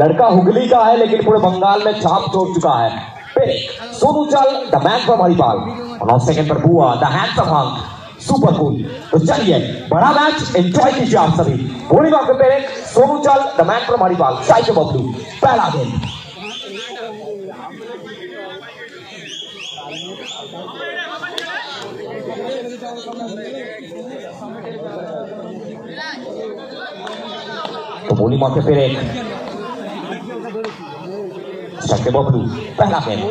लड़का हुगली का है लेकिन पूरे बंगाल में छाप छोड़ चुका है। पेरेक, सोनू चल द मैन फ्रॉम हरिपाल और सेकंड पर बुआ the handsome hunk, super cool. तो चलिए बड़ा मैच एंजॉय कीजिए आप सभी। बोलिंग ऑफ द पेरेक, सोनू चल the man from Haripal, side के बबलू, पहला गेंद। तो बोलिंग ऑफ द पेरेक, साइड के बबलू, पहला गेंद।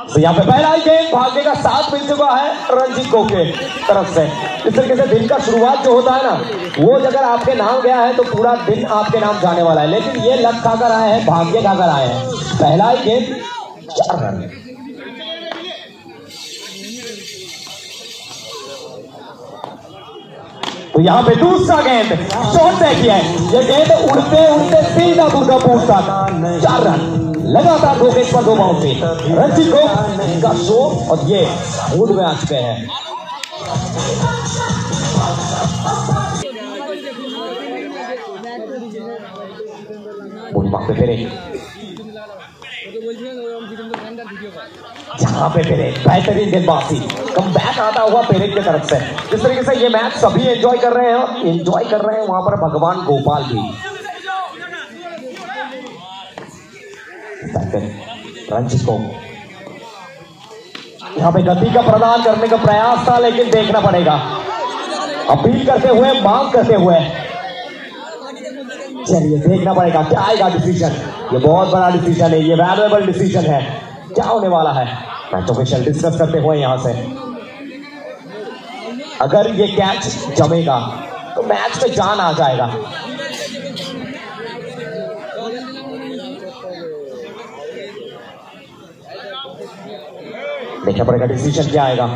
तो यहाँ पे पहला गेंद भागने का साथ मिल चुका है रणजीत को के तरफ से। इस तरीके से दिन का शुरुआत जो होता है ना, वो अगर आपके नाम गया है तो पूरा दिन आपके नाम जाने वाला है। लेकिन ये लक खाकर आए हैं, भाग्य खाकर आए हैं। पहला ही गेंद 4 रन। तो यहाँ पे दूसरा गेंद शॉट देखिए, ये गेंद उड़ते उड़ते सीधा दुर्गापुर तक, 4 रन। लगातार 2 गेंद पर 2 बाउंड्री। रणजीत को का शो और ये मूड में आ चुके हैं। यहाँ पे पेरेक बेहतरीन गेंदबाजी, कमबैक आता हुआ पेरेक की तरफ से। जिस तरीके से ये मैच सभी एंजॉय कर रहे हैं, एंजॉय कर रहे हैं वहां पर भगवान गोपाल भी। रणजीत को यहाँ पे गति का प्रदान करने का प्रयास था, लेकिन देखना पड़ेगा। अपील करते हुए, मांग करते हुए, चलिए देखना पड़ेगा क्या आएगा डिसीजन। ये बहुत बड़ा डिसीजन है, ये वैल्यूएबल डिसीजन है। क्या होने वाला है मैच ऑफिशियल डिस्कस करते हुए यहां से। अगर ये कैच जमेगा तो मैच पे जान आ जाएगा। देखना पड़ेगा डिसीजन क्या आएगा।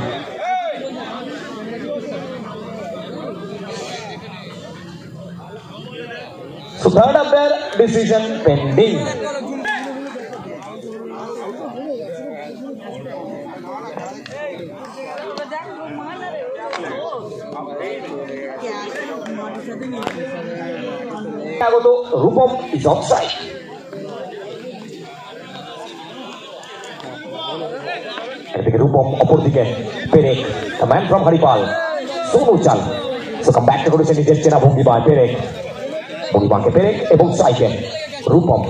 So third umpire decision pending. तो रूपम is offside. रूपम অপর দিকে পেরেক, the man from Haripal, Sonu চাল। So come back করেছে নিজের চেনা ভঙ্গিমা পেরেক, ভঙ্গিমাকে পেরেক এবং সাইকেল রূপম।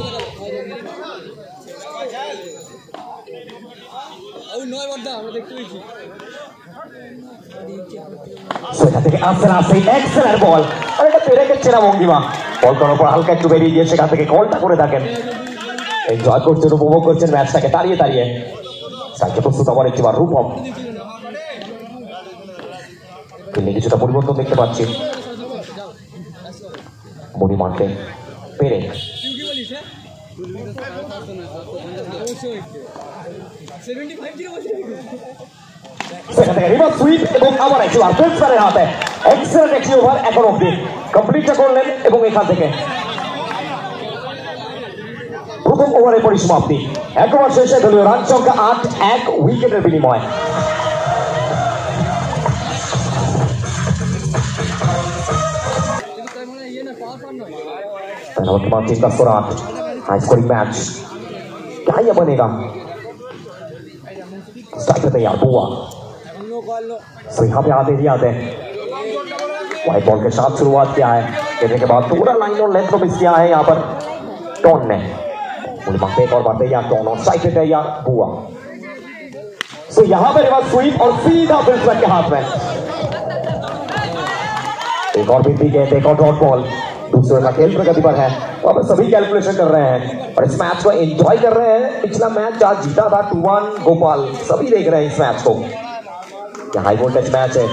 সেখান থেকে আস্তে আস্তে এক্সেলেন্ট বল, আর এটা পেরেকের চেনা ভঙ্গিমা। বল করার পর হালকা একটু বেরিয়ে গিয়ে সেখান থেকে কলটা করে থাকেন। এনজয় করছেন, উপভোগ করছেন ম্যাচটাকে দাঁড়িয়ে দাঁড়িয়ে। সাইকেল প্রস্তুত আবার একটিবার রূপম। ফিল্ডিং কিছুটা পরিবর্তন দেখতে পাচ্ছি। মণিমাকে পেরেক, সেখান থেকে রিভার্স সুইপ এবং আবার একবার ব্যাটসম্যানের হাতে এক্সেলেন্ট একটি ওভার এখন অবধি কমপ্লিটটা করলেন এবং এখান থেকে প্রথম ওভারের পরিসমাপ্তি। এক ওভার শেষে দলীয় রান সংখ্যা 8, 1 উইকেটের বিনিময়। वर्तमान टीम का स्कोर 8, हाई स्कोरिंग मैच। क्या ये बनेगा? स्टार्ट पे तैयार बुआ, तो यहाँ पे आते ही आते हैं व्हाइट बॉल के साथ शुरुआत किया है। खेलने के बाद पूरा लाइन और लेंथ को मिस किया है यहाँ पर टॉन ने। एक और बार तैयार टॉन और साइड पे तैयार बुआ। तो यहाँ पे रिवर्स स्वीप और सीधा बैट्समैन के हाथ में। एक और बिंदी गेंद, एक और डॉट बॉल। दूसरे का खेल प्रगति पर है, तो अब सभी कैलकुलेशन कर रहे हैं और इस मैच को एंजॉय कर रहे हैं। पिछला मैच आज जीता था 2-1 गोपाल, सभी देख रहे हैं इस मैच को। क्या हाई वोल्टेज मैच है।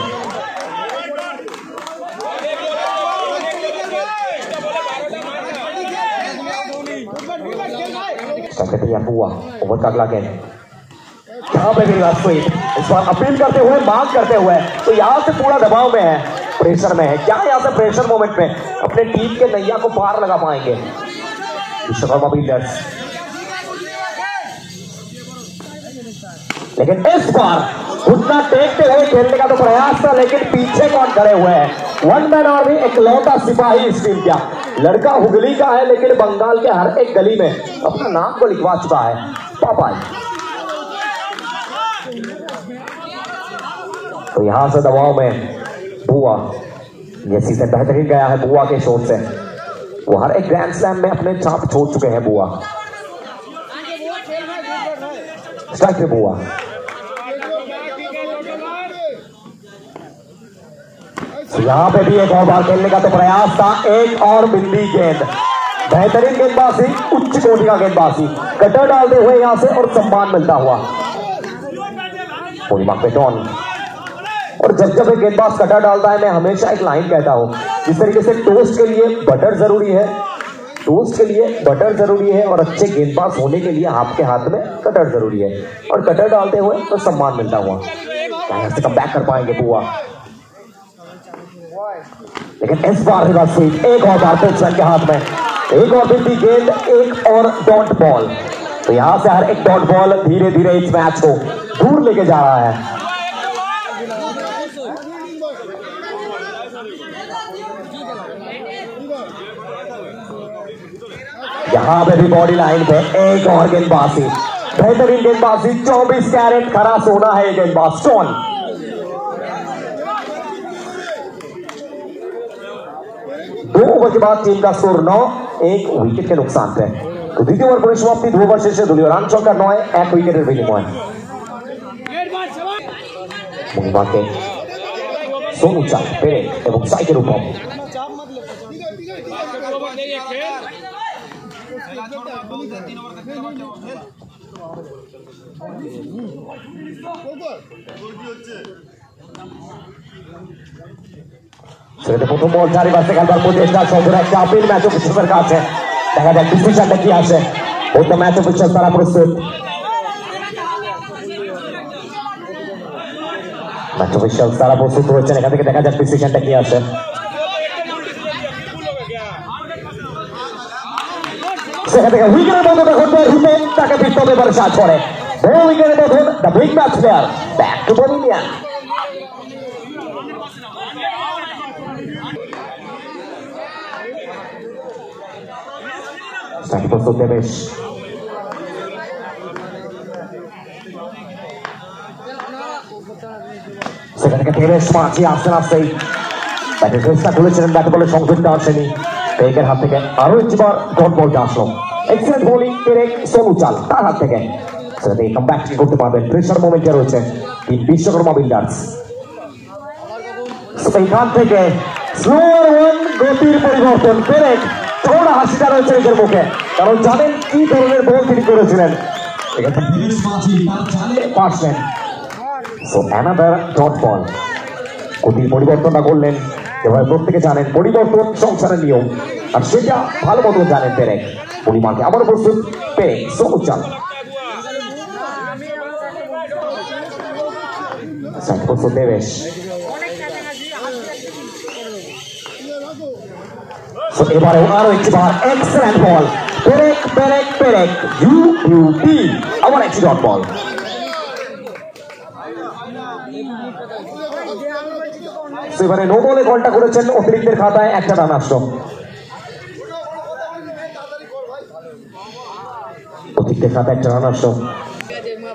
हुआ ओवर का अगला गेंद, यहाँ पे भी इस बार अपील करते हुए, मांग करते हुए, तो यहाँ से पूरा दबाव में है, प्रेशर में है। क्या यहाँ से प्रेशर मोमेंट में अपने टीम के नैया को पार लगा पाएंगे विश्वकर्मा बिल्डर्स। लेकिन इस बार घुटना टेकते हुए खेलने का तो प्रयास था, लेकिन पीछे कौन खड़े हुए हैं? वन मैन आर्मी, एक लौटा सिपाही इस टीम का। लड़का हुगली का है, लेकिन बंगाल के हर एक गली में अपना नाम को लिखवा चुका है, पापाई। तो यहां से दबाव में बुआ, ये सीजन बेहतरीन गया है बुआ के शॉट से। वो हर एक ग्रैंड स्लैम में अपने छाप छोड़ चुके हैं बुआ। स्ट्राइक पे बुआ, यहां पे भी एक और बार खेलने का तो प्रयास था। एक और बिंदी गेंद, बेहतरीन गेंदबाजी, उच्च कोटि का गेंदबाजी, कटर डालते हुए यहां से और सम्मान मिलता हुआ पूर्णिमा पे टॉन। और जब एक गेंदबाज कटर डालता है, मैं हमेशा एक लाइन कहता हूं, जिस तरीके से टोस्ट के लिए बटर जरूरी है, टोस्ट के लिए बटर जरूरी है, और अच्छे गेंदबाज होने के लिए आपके हाथ में कटर जरूरी है, और कटर डालते हुए तो सम्मान मिलता हुआ। क्या से कम बैक कर पाएंगे बुआ? लेकिन इस बार रिवर्स स्वीप, एक और बार पिचमैन के हाथ में, एक और बिंदी गेंद, एक और डॉट बॉल। तो यहां से हर एक डॉट बॉल धीरे धीरे इस मैच को दूर लेके जा रहा है। यहां पे भी बॉडी लाइन पे एक और गेंदबाजी, बेहतरीन गेंदबाजी, 24 कैरेट खरा सोना है ये गेंदबाज स्टोन। दो ओवर के बाद टीम का स्कोर 9, एक विकेट के नुकसान पे। तो द्वितीय ओवर परिसमाप्ति 2 ओवर शेषे দলীয় রান সংখ্যা 9, 1 উইকেটের বিনিময়ে। মুম্বাইকে সোনু চাল, পেরেক এবং সাইকের উপর প্রথম বল চারিপাশে খেলবার প্রচেষ্টা, সঙ্গে একটা আপিল ম্যাচ অফিসারের কাছে। দেখা যাক ডিসিশনটা কি আসে। ওই তো ম্যাচ অফিসার তারা প্রস্তুত, ম্যাচ অফিসার তারা প্রস্তুত হচ্ছেন। এখান থেকে দেখা যাক ডিসিশনটা কি আসে। সেখান থেকে উইকেটের মধ্যে ঘটবে, রুপেন তাকে ফিরতে হবে এবারে সাজ করে। বড় উইকেটের মধ্যে the big match player back to Bolivian. প্রস্তুত দেবেশ, সেখান থেকে দেবেশ মাঝি আসতে আসতেই ব্যাটের চেষ্টা করেছিলেন, ব্যাট বলে সংযোগটা আসেনি। পেরেকের হাত থেকে আরো একবার ডট বলটা আসলো। এক্সেলেন্ট বোলিং পেরেক, সোনু চাল তার হাত থেকে, সেটা থেকে কামব্যাক করতে পারবেন। প্রেসার মোমেন্টে রয়েছে টিম বিশ্বকর্মা বিল্ডার্স। এইখান থেকে স্লোয়ার ওয়ান, গতির পরিবর্তন। পেরেক থোড়া হাসিটা রয়েছে নিজের মুখে, কারণ জানেন কি ধরনের বল তিনি করেছিলেন। ডট বল, গতির পরিবর্তনটা করলেন। এবার প্রত্যেকে জানেন পরিবর্তন সংসারের নিয়ম, আর সেটা ভালো মতো জানেন পেরেক। পরিমাণকে আবার প্রস্তুত পেরেক, সোনু চাল প্রস্তুত দেবেশ। এবারে আরো একবার এক্সেলেন্ট বল, পেরেক পেরেক পেরেক, ইউটি আবার একটি ডট বল। এবারে নো বলে গোলটা করেছেন, অতিরিক্তের খাতায় একটা রান আসলো। অতিরিক্তের খাতায় একটা রান আসলো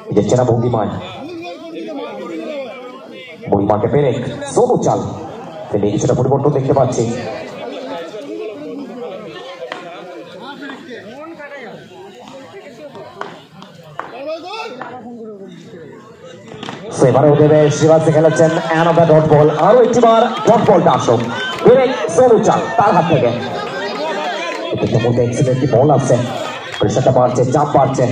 নিজের চেনা ভঙ্গিমায়। ভঙ্গিমাকে পেরেক, সোনু চাল কিছুটা পরিবর্তন দেখতে পাচ্ছি। এবারেও দেবে শিবাসে খেলেছেন অ্যানাদার ডট বল, আরো একটিবার ডট বলটা আসলো পেরেক, সোনু চাল তার হাত থেকে। মধ্যে এক্সিলেন্ট বল আসছে, প্রেসারটা বাড়ছে, চাপ বাড়ছে।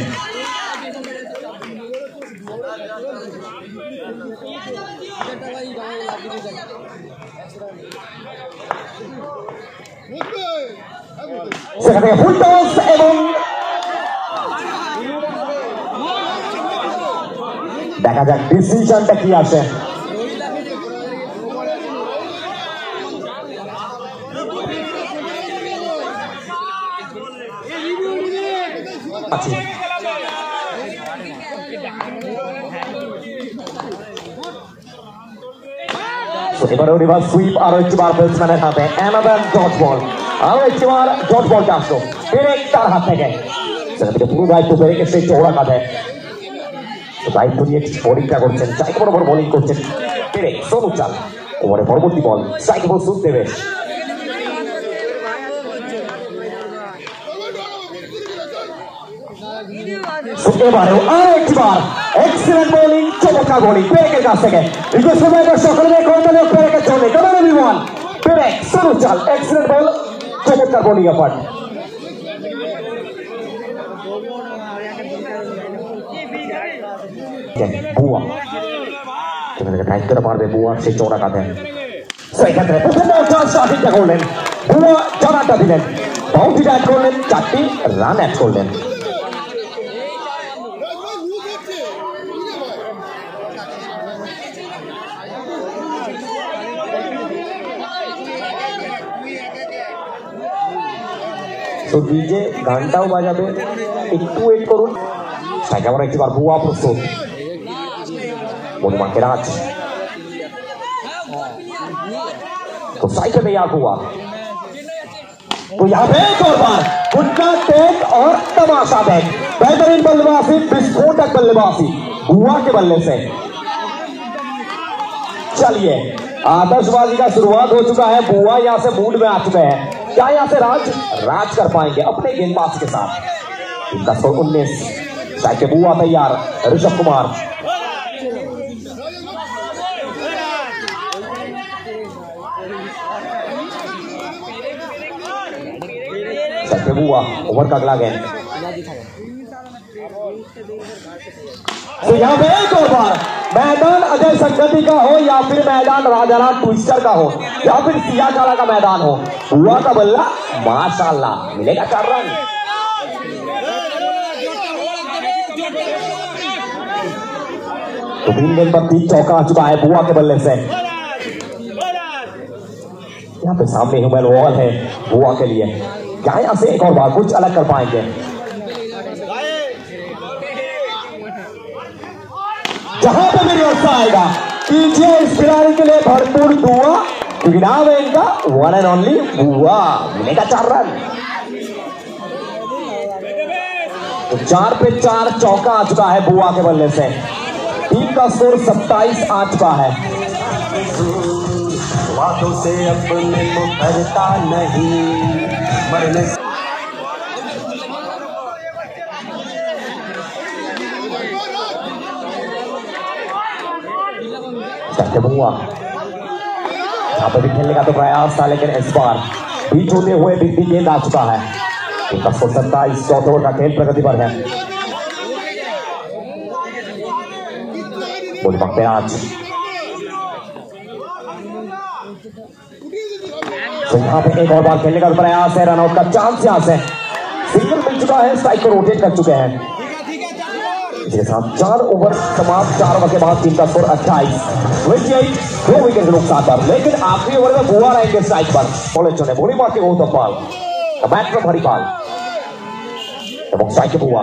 সেখান থেকে ফুল টস এবং দেখা যাক ডিসিশনটা কি আসে। এবারে রিভার্স সুইপ আর একবার ব্যাটসম্যানের হাতে অ্যানাদার ডট বল আর একবার ডট বলটা আসলো পেরেক তার হাত থেকে সেখান থেকে পুরো দায়িত্ব পেরেকে সেই চৌড়া কাঁধে দায়িত্ব নিয়ে বোলিংটা করছেন চাই বরাবর বোলিং করছেন পেরেক সোনু চাল ওভারে পরবর্তী বল স্ট্রাইক বল সুদ দেবে এবারেও আর একবার এক্সেলেন্ট বোলিং চমৎকার বোলিং পেরেকের কাছ থেকে রিকোয়েস্ট করবো এবার সকলে কর্মী পেরেকের জন্য কেমন এভরিওয়ান পেরেক সোনু চাল এক্সেলেন্ট বল চমৎকার বোলিং এফার্ট বুয়া এখান থেকে টাইট করে পারবে বুয়া সেই চৌড়া কাঁধে সেক্ষেত্রে প্রথম বলটা স্টার্টিংটা করলেন বুয়া চারাটা দিলেন বাউন্ডারিটা অ্যাড করলেন 4টি রান অ্যাড করলেন তো ডিজে গানটাও বাজাবে একটু ওয়েট করুন কেমন একবার বুয়া প্রস্তুত বলুমাকে রাজ तो साइकिल में यार हुआ तो यहाँ पे एक और बार गुड्डा टेक और तमाशा बैक बेहतरीन बल्लेबाजी विस्फोटक बल्लेबाजी हुआ के बल्ले से चलिए आदर्शबाजी का शुरुआत हो चुका है बुआ यहाँ से मूड में आ चुके हैं क्या यहाँ से राज कर पाएंगे अपने गेंदबाज के साथ 19 साइकिल बुआ तैयार ऋषभ कुमार बुआ ओवर का अगला गेंद तो यहाँ पे एक और बार मैदान अजय संगति का हो या फिर मैदान राजाराम ट्विस्टर का हो या फिर सियाकाला का मैदान हो बुआ का बल्ला माशाल्लाह मिलेगा 4 रन तो 3 गेंद पर 3 चौका आ चुका है बुआ के बल्ले से यहाँ पे सामने ह्यूमन वॉल है बुआ के लिए क्या यहाँ से एक और बार कुछ अलग कर पाएंगे जहां पे मेरी ओर से आएगा कीजिए इस खिलाड़ी के लिए भरपूर दुआ क्योंकि नाम है इनका वन एंड ओनली बुआ मिलेगा 4 रन तो 4 पे 4 चौका आ चुका है बुआ के बल्ले से टीम का स्कोर 27 आ चुका है बातों से अपने मुकरता नहीं मरने बुआ यहाँ पे भी खेलने का तो प्रयास था लेकिन इस बार बीच होते हुए बिग गेंद आ चुका है 27 चौथे ओवर का खेल प्रगति पर है बोली पकते आज तो यहाँ पे एक और बार खेलने का प्रयास है रनआउट का चांस यहाँ से सिंगल मिल चुका है स्ट्राइक को रोटेट कर चुके हैं इसके साथ 4 ओवर समाप्त 4 ओवर के बाद टीम का स्कोर 28 2 विकेट के नुकसान पर लेकिन आखिरी ओवर में बुआ रहेंगे स्ट्राइक पर बोले चुने बोली मार के गौतम पाल बैट्समैन हरिपाल এবং স্ট্রাইকে বুয়া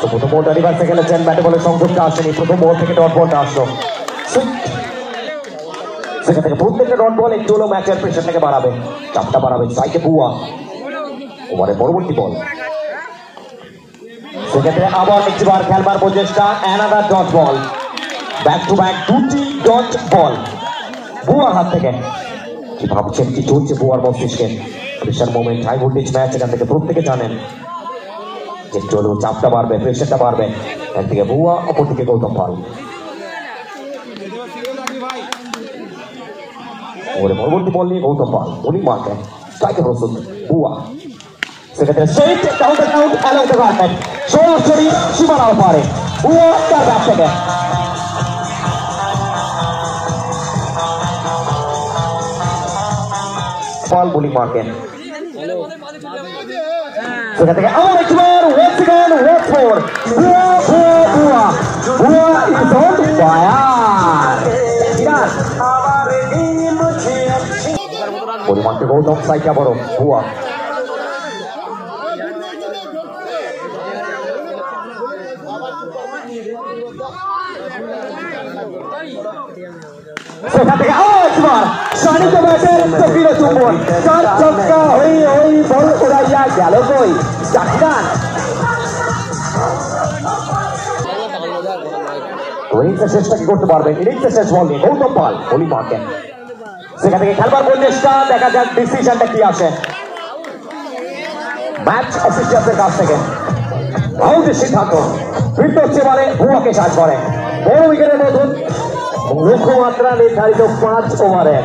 তো প্রথম বলটা রিভার্স থেকে খেলেছেন ব্যাটে বলে সংযোগটা আসেনি প্রথম বল থেকে ডট বলটা আসলো সেখান থেকে প্রত্যেকটা ডট বল একটু হলেও ম্যাচের প্রেশারটাকে বাড়াবে চাপটা বাড়াবে স্ট্রাইকে বুয়া ওভারে পরবর্তী বল সেক্ষেত্রে আবার একটিবার খেলবার প্রচেষ্টা another dot ball back to back 2টি ডট বল বুয়ার হাত থেকে কি ভাবছেন কি চলছে বুয়ার মস্তিষ্কে pressure moment high voltage match এখান থেকে প্রত্যেকে জানেন যে চলো চাপটা বাড়বে প্রেশারটা বাড়বে এখান থেকে বুয়া অপর দিকে গৌতম পাল ওরে পরবর্তী বল নিয়ে গৌতম পাল উনি মারতে স্ট্রাইকে প্রস্তুত বুয়া সেক্ষেত্রে straight counter count along the run সরাসরি সীমানার পারে বুয়া তার ব্যাট থেকে পাল বোলিং মার্কেন সেখান থেকে আবার একবার ওয়ান্স अगेन ওয়ান্স ফর বুয়া বুয়া বুয়া ইজ অন ফায়ার বোলিং মার্কেন গৌতম সাইকা বড় বুয়া সেখান থেকে আবার শানিত ব্যাটের চকির চুম্বন, 4 ছক্কা হই বল উড়াইয়া গেল কই জাকিরান। ইনিংসের শেষটা কি করতে পারবেন? ইনিংসের শেষ বল নিয়ে গৌতম পাল বলি মারতেন, সেখান থেকে খেলবার পরিবেশটা দেখা যাক ডিসিশনটা কি আসে ম্যাচ অফিসিয়ালদের কাছ থেকে। আউটের সিদ্ধান্ত ফিরতে হচ্ছে এবারে ভুয়াকে সাজ করে বড় উইকেটের নতুন লক্ষ্যমাত্রা নির্ধারিত 5 ওভারে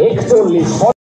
41।